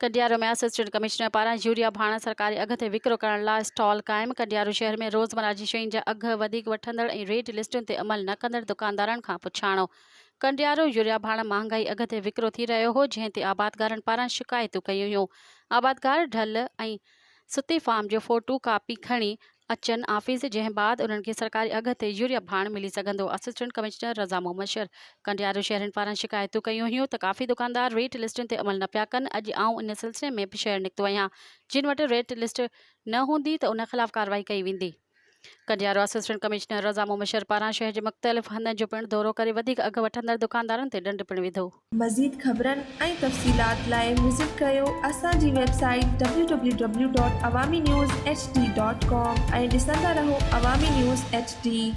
कंडियारो में assistant commissioner पारां urea भाण सरकारी अघ ते विकिरो करण लाइ स्टॉल क़ाइम। कंडियारो शहर में रोज़मर्रा जी शयुनि जा अघ वधीक वठंदड़ ऐं रेट लिस्टुनि ते अमल न कंदड़ दुकानदारनि खां पुछाणो। कंडियारो यूरिया भाण महांगाई अघ ते विकिरो थी रहियो हो, जंहिं ते आबादगारनि पारां शिकायतूं कयूं हुयूं। आबादगार ढल ऐं सुती फार्म जो फोटू कापी खणी अचनि आफ़िस, जंहिं बाद उन्हनि खे सरकारी अघ ते यूरिया भाण मिली सघंदो। असिस्टेंट कमिश्नर रज़ा मोहम्मद कंडियारो शहरनि पारां शिकायतूं कयूं हुयूं त काफ़ी दुकानदार रेट लिस्टुनि ते अमल न पिया कनि। अॼु आऊं इन सिलसिले में बि शहर निकितो आहियां। जिन वटि रेट लिस्ट न हूंदी त उन ख़िलाफ़ कार्रवाई कई वेंदी। कंडियारो असिस्टेंट कमिश्नर रज़ा मोहम्मद पारां शहर जे मुख़्तलिफ़ हंधनि जो पिणु दौरो करे वधीक अघ वठंदड़ दुकानदारनि ते ॾंड पिणु विधो। मज़ीद ख़बरनि ऐं तफ़सीलात लाइ विज़िट कयो असांजी वेबसाइट www.awamiNewsHD.com ऐं ॾिसंदा रहो अवामी न्यूज़ HD।